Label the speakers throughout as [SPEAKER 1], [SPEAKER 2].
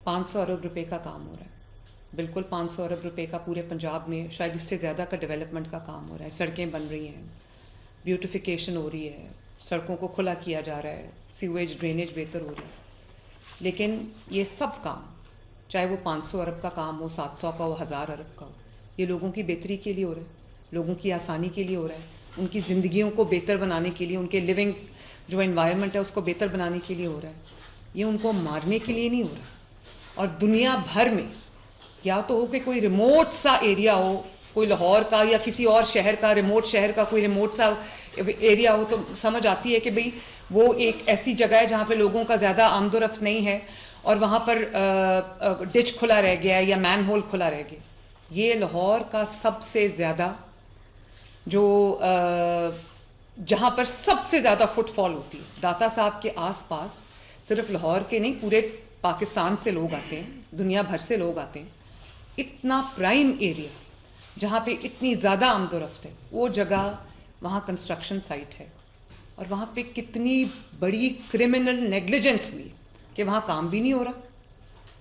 [SPEAKER 1] 500 अरब रुपए का काम हो रहा है, बिल्कुल 500 अरब रुपए का पूरे पंजाब में, शायद इससे ज़्यादा का डेवलपमेंट का काम हो रहा है. सड़कें बन रही हैं, ब्यूटिफिकेशन हो रही है, सड़कों को खुला किया जा रहा है, सीवेज ड्रेनेज बेहतर हो रही है. लेकिन ये सब काम, चाहे वो 500 अरब का काम हो, 700 का हो, 1000 अरब का हो, ये लोगों की बेहतरी के लिए हो रहा है, लोगों की आसानी के लिए हो रहा है, उनकी ज़िंदगियों को बेहतर बनाने के लिए, उनके लिविंग जो एनवायरनमेंट है उसको बेहतर बनाने के लिए हो रहा है. ये उनको मारने के लिए नहीं हो रहा. और दुनिया भर में या तो हो कि कोई रिमोट सा एरिया हो, कोई लाहौर का या किसी और शहर का, रिमोट शहर का कोई रिमोट सा एरिया हो, तो समझ आती है कि भाई वो एक ऐसी जगह है जहाँ पे लोगों का ज़्यादा आमदोरफ्त नहीं है और वहाँ पर डिच खुला रह गया है या मैन होल खुला रह गया. ये लाहौर का सबसे ज़्यादा जो जहाँ पर सबसे ज़्यादा फुटफॉल होती है, दाता साहब के आसपास सिर्फ लाहौर के नहीं पूरे पाकिस्तान से लोग आते हैं, दुनिया भर से लोग आते हैं. इतना प्राइम एरिया जहाँ पे इतनी ज़्यादा आमदोरफ्त है, वो जगह वहाँ कंस्ट्रक्शन साइट है और वहाँ पे कितनी बड़ी क्रिमिनल नेग्लिजेंस हुई कि वहाँ काम भी नहीं हो रहा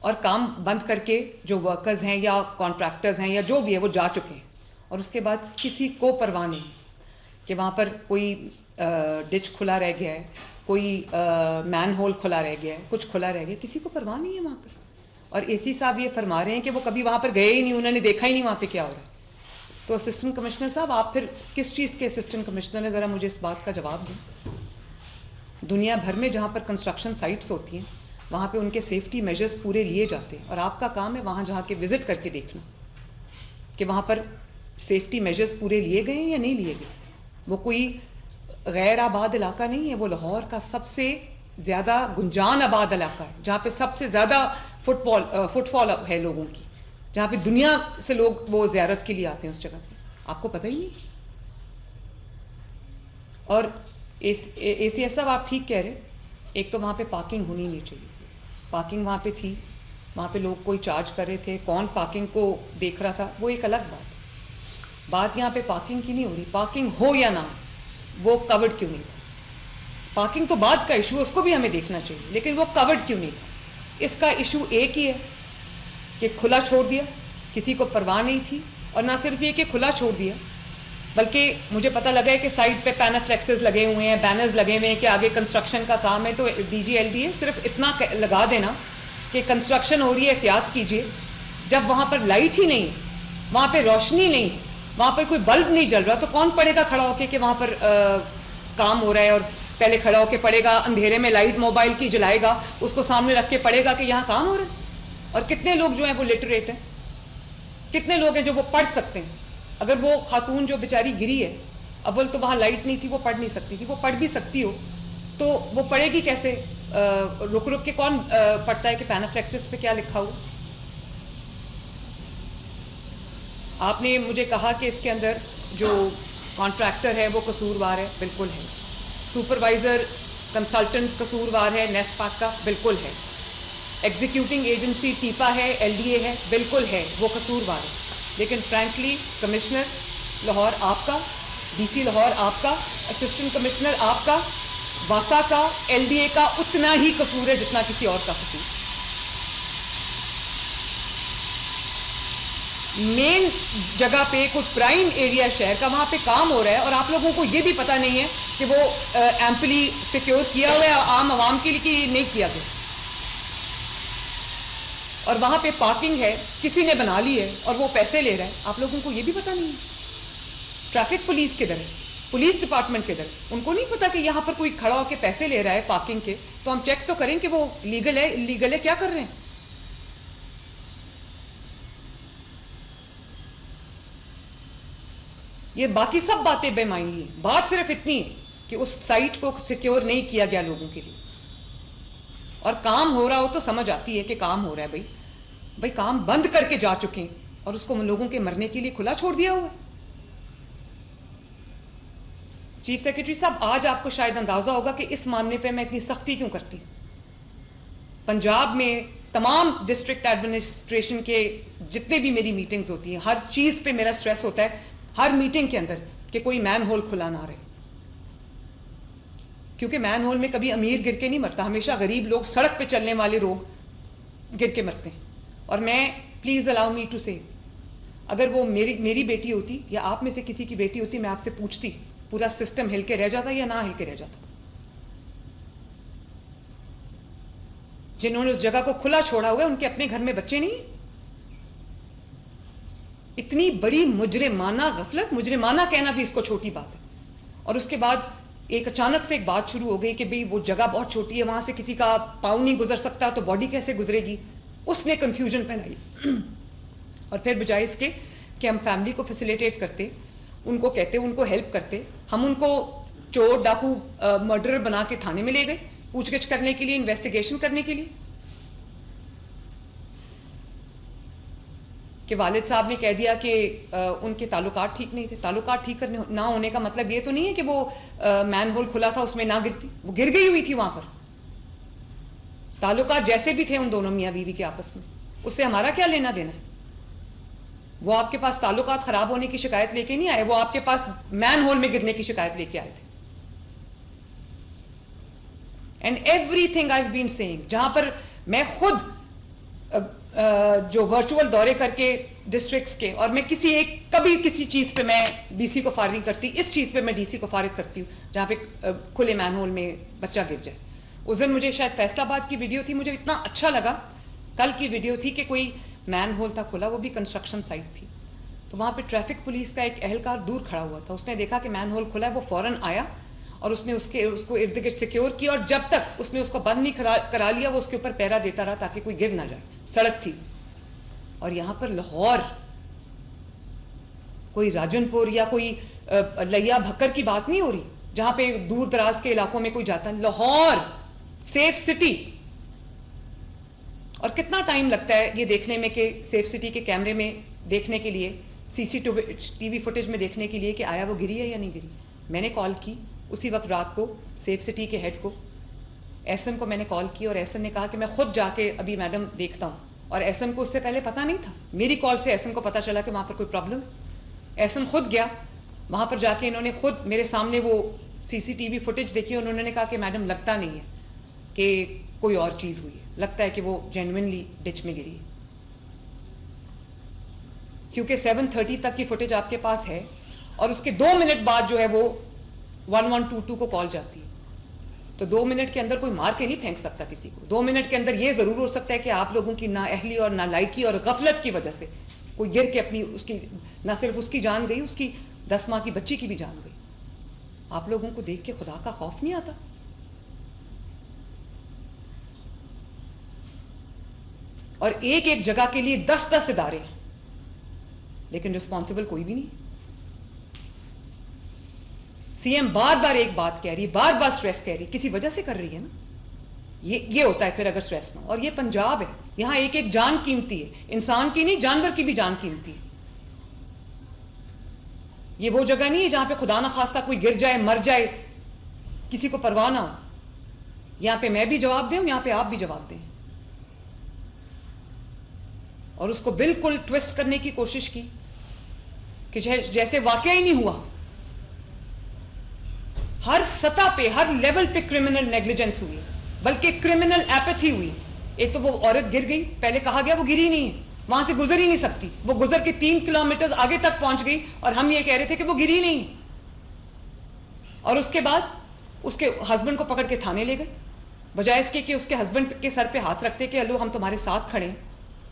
[SPEAKER 1] और काम बंद करके जो वर्कर्स हैं या कॉन्ट्रैक्टर्स हैं या जो भी है वो जा चुके हैं और उसके बाद किसी को परवाह नहीं कि वहाँ पर कोई डिच खुला रह गया है, कोई मैन होल खुला रह गया है, कुछ खुला रह गया, किसी को परवाह नहीं है वहाँ पर. और एसी साहब ये फरमा रहे हैं कि वो कभी वहाँ पर गए ही नहीं, उन्होंने देखा ही नहीं वहाँ पे क्या हो रहा है. तो असिस्टेंट कमिश्नर साहब, आप फिर किस चीज़ के असिस्टेंट कमिश्नर हैं, ज़रा मुझे इस बात का जवाब दें. दुनिया भर में जहाँ पर कंस्ट्रक्शन साइट्स होती हैं वहाँ पे उनके सेफ्टी मेजर्स पूरे लिए जाते हैं और आपका काम है वहाँ जहाँ के विज़िट करके देखना कि वहाँ पर सेफ्टी मेजर्स पूरे लिए गए हैं या नहीं लिए गए. वो कोई गैर आबाद इलाका नहीं है, वो लाहौर का सबसे ज़्यादा गुंजान आबाद इलाका है जहाँ पे सबसे ज़्यादा फुटफॉल है लोगों की, जहाँ पे दुनिया से लोग वो ज़ियारत के लिए आते हैं उस जगह पे. आपको पता ही नहीं. और ACS साहब आप ठीक कह रहे, एक तो वहाँ पे पार्किंग होनी नहीं चाहिए. पार्किंग वहाँ पे थी, वहाँ पे लोग कोई चार्ज कर रहे थे, कौन पार्किंग को देख रहा था वो एक अलग बात यहाँ पे पार्किंग की नहीं हो रही. पार्किंग हो या ना, वो कवर्ड क्यों नहीं था. पार्किंग तो बाद का इशू, उसको भी हमें देखना चाहिए, लेकिन वो कवर्ड क्यों नहीं था. इसका इशू एक ही है कि खुला छोड़ दिया, किसी को परवाह नहीं थी. और ना सिर्फ ये कि खुला छोड़ दिया, बल्कि मुझे पता लगा है कि साइड पे पैनाफ्लेक्सेस लगे हुए हैं, बैनर्स लगे हुए हैं कि आगे कंस्ट्रक्शन का काम है. तो DGLDA सिर्फ इतना लगा देना कि कंस्ट्रक्शन हो रही है, एहतियात कीजिए. जब वहाँ पर लाइट ही नहीं है, वहाँ पर रोशनी नहीं है, वहाँ पर कोई बल्ब नहीं जल रहा, तो कौन पढ़ेगा खड़ा होके कि वहाँ पर काम हो रहा है. और पहले खड़ा होके पढ़ेगा, अंधेरे में लाइट मोबाइल की जलाएगा, उसको सामने रख के पढ़ेगा कि यहाँ काम हो रहा है. और कितने लोग जो हैं वो लिटरेट हैं, कितने लोग हैं जो वो पढ़ सकते हैं. अगर वो खातून जो बेचारी गिरी है, अव्वल तो वहाँ लाइट नहीं थी, वो पढ़ नहीं सकती थी, वो पढ़ भी सकती हो तो वो पढ़ेगी कैसे. रुक रुक के कौन पढ़ता है कि पैनाफ्लेक्सिस पे क्या लिखा हुआ. आपने मुझे कहा कि इसके अंदर जो कॉन्ट्रैक्टर है वो कसूरवार है, बिल्कुल है. सुपरवाइज़र कंसल्टेंट कसूरवार है, नेस्पाक का, बिल्कुल है. एग्जीक्यूटिंग एजेंसी TIPA है, LDA है, बिल्कुल है, वो कसूरवार है. लेकिन फ्रैंकली कमिश्नर लाहौर आपका, DC लाहौर आपका, असिस्टेंट कमिश्नर आपका, वासा का, LDA का उतना ही कसूर है जितना किसी और का कसूर. मेन जगह पे कोई प्राइम एरिया शहर का, वहाँ पे काम हो रहा है और आप लोगों को ये भी पता नहीं है कि वो एम्पली सिक्योर किया हुआ है आम आवाम के लिए कि नहीं किया गया. और वहाँ पे पार्किंग है, किसी ने बना ली है और वो पैसे ले रहा है, आप लोगों को ये भी पता नहीं है. ट्रैफिक पुलिस किधर है, पुलिस डिपार्टमेंट किधर है, उनको नहीं पता कि यहाँ पर कोई खड़ा होकर पैसे ले रहा है पार्किंग के, तो हम चेक तो करें कि वो लीगल है, इलीगल है, क्या कर रहे हैं. ये बाकी सब बातें बेमायनी है. बात सिर्फ इतनी है कि उस साइट को सिक्योर नहीं किया गया लोगों के लिए. और काम हो रहा हो तो समझ आती है कि काम हो रहा है. भाई काम बंद करके जा चुके हैं और उसको लोगों के मरने के लिए खुला छोड़ दिया हुआ है. चीफ सेक्रेटरी साहब, आज आपको शायद अंदाजा होगा कि इस मामले पे मैं इतनी सख्ती क्यों करती हूँ. पंजाब में तमाम डिस्ट्रिक्ट एडमिनिस्ट्रेशन के जितने भी मेरी मीटिंग्स होती हैं, हर चीज़ पे मेरा स्ट्रेस होता है हर मीटिंग के अंदर कि कोई मैन होल खुला ना रहे. क्योंकि मैन होल में कभी अमीर गिर के नहीं मरता, हमेशा गरीब लोग, सड़क पे चलने वाले लोग گر کے مرتے ہیں. اور میں پلیز الاؤ می ٹو سے, اگر وہ میری بیٹی ہوتی یا آپ میں سے کسی کی بیٹی ہوتی, میں آپ سے پوچھتی پورا سسٹم ہل کے رہ جاتا یا نہ ہل کے رہ جاتا. جنہوں نے اس جگہ کو کھلا چھوڑا ہوا ہے ان کے اپنے گھر میں بچے نہیں. اتنی بڑی مجرمانہ غفلت, مجرمانہ کہنا بھی اس کو چھوٹی بات ہے. اور اس کے بعد ایک اچانک سے ایک بات شروع ہو گئی کہ بھئی وہ جگہ بہت چھوٹی ہے, وہاں سے کسی کا پاؤں نہیں گزر سکتا, تو باڈی کیسے گزرے گی. اس نے کنفیوژن پھیلائی. اور پھر بجائے اس کے کہ ہم فیملی کو فیسیلیٹیٹ کرتے, ان کو کہتے, ان کو ہیلپ کرتے, ہم ان کو چور ڈاکو مرڈرر بنا کے تھانے میں لے گئے پوچھ گچھ کرنے کے لیے, انویسٹیگیشن کرنے کے لیے. کہ والد صاحب نے کہہ دیا کہ ان کے تعلقات ٹھیک نہیں تھے. تعلقات ٹھیک کرنے نہ ہونے کا مطلب یہ تو نہیں ہے کہ وہ مین ہول کھلا تھا اس میں نہ گرتی, وہ گر گئی ہوئی تھی وہاں پر. تعلقات جیسے بھی تھے ان دونوں میاں بیوی کے آپس میں, اس سے ہمارا کیا لینا دینا ہے. وہ آپ کے پاس تعلقات خراب ہونے کی شکایت لے کے نہیں آئے, وہ آپ کے پاس مین ہول میں گرنے کی شکایت لے کے آئے تھے. And everything I have been seeing, جہاں پر میں خود جو ورچوئل دورے کر کے ڈسٹرکٹس کے, اور میں کبھی کسی چیز پہ میں ڈی سی کو فارغ نہیں کرتی, اس چیز پہ میں ڈی سی کو فارغ کرتی ہوں جہاں پہ کھلے مین ہول میں بچہ گر جائے. اس دن مجھے شاید فیصل آباد کی ویڈیو تھی, مجھے اتنا اچھا لگا, کل کی ویڈیو تھی کہ کوئی مین ہول تھا کھلا, وہ بھی کنسٹرکشن سائٹ تھی. تو وہاں پہ ٹریفک پولیس کا ایک اہلکار دور کھڑا ہوا تھا, اس نے دیکھا کہ مین ہول کھلا ہے, وہ فوراً آیا اور اس نے اس کو ارد گرد سیکیور کیا, اور جب تک اس نے اس کو بند نہیں کرا لیا وہ اس کے اوپر پیرا دیتا رہا تاکہ کوئی گر نہ جائے. سڑک تھی. اور یہاں پر لاہور کوئی راجن پور یا کوئی لیا بھکر کی بات نہیں ہو رہی جہاں پہ دور دراز کے علاقوں میں کوئی جاتا ہے. Lahore safe city. اور کتنا ٹائم لگتا ہے یہ دیکھنے میں کہ سیف سٹی کے کیمرے میں دیکھنے کے لیے, سی سی ٹی وی فوٹیج میں دیکھنے کے لیے کہ آیا وہ گری ہے یا نہیں گری. میں نے کال کی اسی وقت رات کو سیف سٹی کے ہیڈ کو, ایس ایم کو میں نے کال کی, اور ایس ایم نے کہا کہ میں خود جا کے ابھی میڈم دیکھتا ہوں. اور ایس ایم کو اس سے پہلے پتہ نہیں تھا, میری کال سے ایس ایم کو پتہ چلا کہ وہاں پر کوئی پرابلم ہے. ایس ایم خود گیا وہاں پر, جا کے انہوں نے خود میرے سامنے وہ سی سی ٹی وی فوٹیج دیکھی, انہوں نے کہا کہ میڈم لگتا نہیں ہے کہ کوئی اور چیز ہوئی ہے, لگتا ہے کہ وہ جینوئنلی ڈچ میں گری ہے. کیونکہ 7:30 تک کی فوٹیج آپ کے پاس ہے, اور اس کے 2 منٹ بعد جو ہے وہ 1122 کو کال جاتی ہے. تو 2 منٹ کے اندر کوئی مار کے نہیں پھینک سکتا کسی کو. 2 منٹ کے اندر یہ ضرور ہو سکتا ہے کہ آپ لوگوں کی نااہلی اور نالائکی اور غفلت کی وجہ سے کوئی گر کے اپنی, اس کی نہ صرف اس کی جان گئی, اس کی 10 ماہ کی بچی کی بھی جان گئی. آپ لوگوں کو دیکھ کے خدا کا خوف نہیں آتا؟ اور ایک ایک جگہ کے لیے 10 ادارے ہیں, لیکن رسپانسبل کوئی بھی نہیں. سی ایم بار بار ایک بات کہہ رہی, بار بار سٹریس کہہ رہی, کسی وجہ سے کر رہی ہے نا. یہ ہوتا ہے پھر اگر سٹریس نہ ہو. اور یہ پنجاب ہے, یہاں ایک ایک جان قیمتی ہے, انسان کی نہیں جانور کی بھی جان قیمتی ہے. یہ وہ جگہ نہیں ہے جہاں پہ خدا نہ خواستہ کوئی گر جائے, مر جائے, کسی کو پرواہ نہ ہو. یہاں پہ میں بھی جواب دوں, یہاں پہ آپ بھی جواب دیں. اور اس کو بالکل ٹویسٹ کرنے کی کوشش کی کہ جیسے واقعہ ہی نہیں ہوا. ہر سطح پہ, ہر لیول پہ کرمنل نیگلیجنس ہوئی, بلکہ کرمنل ایپتھی ہوئی. ایک تو وہ عورت گر گئی, پہلے کہا گیا وہ گری نہیں ہے, وہاں سے گزر ہی نہیں سکتی, وہ گزر کے 3 کلومیٹر آگے تک پہنچ گئی, اور ہم یہ کہہ رہے تھے کہ وہ گری نہیں. اور اس کے بعد اس کے ہسبینڈ کو پکڑ کے تھانے لے گئے, بجائے اس کے کہ اس کے ہسبینڈ کے سر پہ ہاتھ رکھتے کہ ہلو ہم تمہارے ساتھ کھڑے ہیں,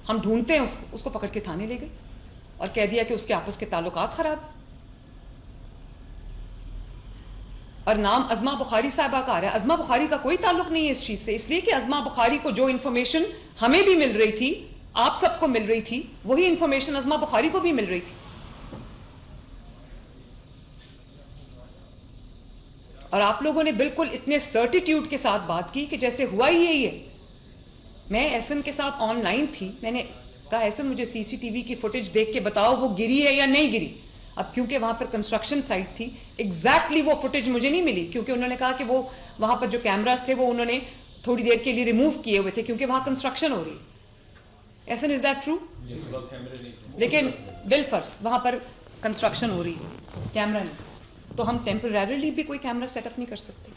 [SPEAKER 1] ہم ڈھونڈتے ہیں اس کو پکڑ کے تھانے لے گئے, اور کہہ دیا کہ اس کے آپس کے تعلقات خراب. اور نام ازما بخاری صاحبہ کا آ رہا ہے. ازما بخاری کا کوئی تعلق نہیں ہے اس چیز سے, اس لیے کہ ازما بخاری کو جو انفارمیشن ہمیں بھی مل رہی تھی, آپ سب کو مل رہی تھی, وہی انفارمیشن ازما بخاری کو بھی مل رہی تھی. اور آپ لوگوں نے بالکل اتنے سرٹیٹیوڈ کے ساتھ بات کی کہ جیسے ہوا ہی یہی ہے. میں ایسن کے ساتھ آن لائن تھی, میں نے کہا ایسن مجھے سی سی ٹی وی کی فوٹیج دیکھ کے بتاؤ وہ گری ہے یا نہیں گری. اب کیونکہ وہاں پر کنسٹرکشن سائٹ تھی, ایگزیکٹلی وہ فوٹیج مجھے نہیں ملی, کیونکہ انہوں نے کہا کہ وہ وہاں پر جو کیمراز تھے وہ انہوں نے تھوڑی دیر کے لیے ریموو کیے ہوئے تھے کیونکہ وہاں کنسٹرکشن ہو رہی. ایسن از دیٹ ٹرو؟ لیکن بالفرض وہاں پر کنسٹرکشن ہو رہی ہے, کیمرہ نہیں, تو ہم ٹیمپرریلی بھی کوئی کیمرہ سیٹ اپ نہیں کر سکتے.